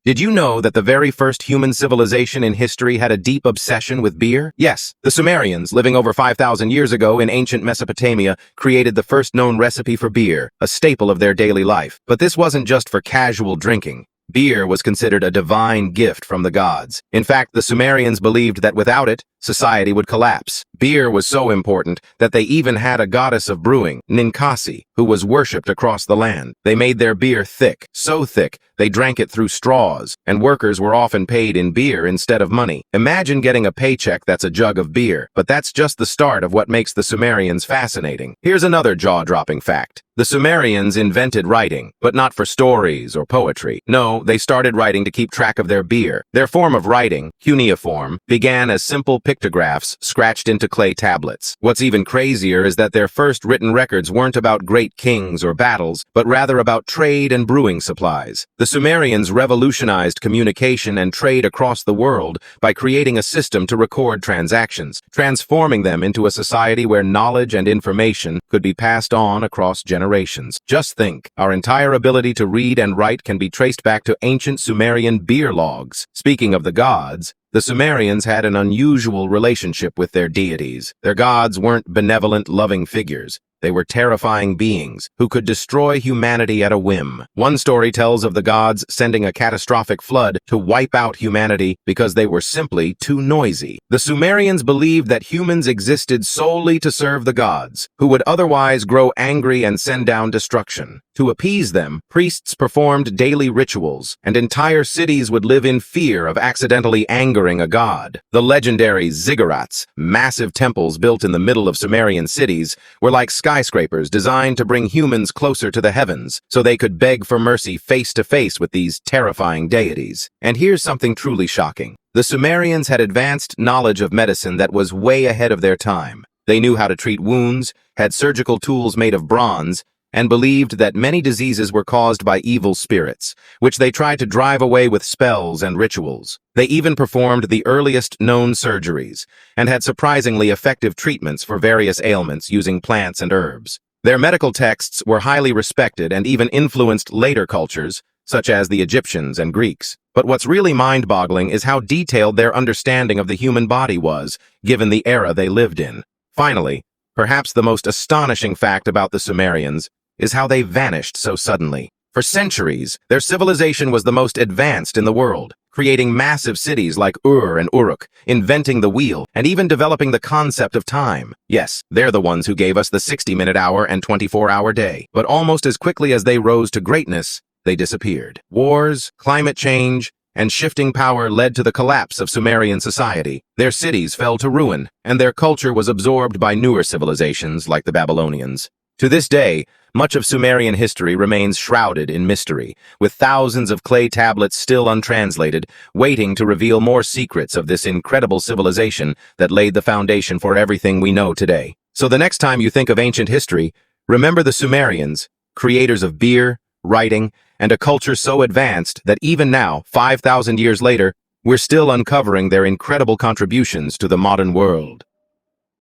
Did you know that the very first human civilization in history had a deep obsession with beer? Yes, the Sumerians, living over 5,000 years ago in ancient Mesopotamia, created the first known recipe for beer, a staple of their daily life. But this wasn't just for casual drinking. Beer was considered a divine gift from the gods. In fact, the Sumerians believed that without it, society would collapse. Beer was so important that they even had a goddess of brewing, Ninkasi, who was worshipped across the land. They made their beer thick, so thick they drank it through straws, and workers were often paid in beer instead of money. Imagine getting a paycheck that's a jug of beer, but that's just the start of what makes the Sumerians fascinating. Here's another jaw-dropping fact. The Sumerians invented writing, but not for stories or poetry. No, they started writing to keep track of their beer. Their form of writing, cuneiform, began as simple pictographs scratched into clay tablets. What's even crazier is that their first written records weren't about great kings or battles, but rather about trade and brewing supplies. The Sumerians revolutionized communication and trade across the world by creating a system to record transactions, transforming them into a society where knowledge and information could be passed on across generations. Just think, our entire ability to read and write can be traced back to ancient Sumerian beer logs. Speaking of the gods, the Sumerians had an unusual relationship with their deities. Their gods weren't benevolent, loving figures. They were terrifying beings who could destroy humanity at a whim. One story tells of the gods sending a catastrophic flood to wipe out humanity because they were simply too noisy. The Sumerians believed that humans existed solely to serve the gods, who would otherwise grow angry and send down destruction. To appease them, priests performed daily rituals, and entire cities would live in fear of accidentally angering a god. The legendary ziggurats, massive temples built in the middle of Sumerian cities, were like skyscrapers designed to bring humans closer to the heavens, so they could beg for mercy face to face with these terrifying deities. And here's something truly shocking. The Sumerians had advanced knowledge of medicine that was way ahead of their time. They knew how to treat wounds, had surgical tools made of bronze, and believed that many diseases were caused by evil spirits, which they tried to drive away with spells and rituals. They even performed the earliest known surgeries, and had surprisingly effective treatments for various ailments using plants and herbs. Their medical texts were highly respected and even influenced later cultures, such as the Egyptians and Greeks. But what's really mind-boggling is how detailed their understanding of the human body was, given the era they lived in. Finally, perhaps the most astonishing fact about the Sumerians is how they vanished so suddenly. For centuries, their civilization was the most advanced in the world, creating massive cities like Ur and Uruk, inventing the wheel, and even developing the concept of time. Yes, they're the ones who gave us the 60-minute hour and 24-hour day. But almost as quickly as they rose to greatness, they disappeared. Wars, climate change, and shifting power led to the collapse of Sumerian society. Their cities fell to ruin, and their culture was absorbed by newer civilizations like the Babylonians. To this day, much of Sumerian history remains shrouded in mystery, with thousands of clay tablets still untranslated, waiting to reveal more secrets of this incredible civilization that laid the foundation for everything we know today. So the next time you think of ancient history, remember the Sumerians, creators of beer, writing, and a culture so advanced that even now, 5,000 years later, we're still uncovering their incredible contributions to the modern world.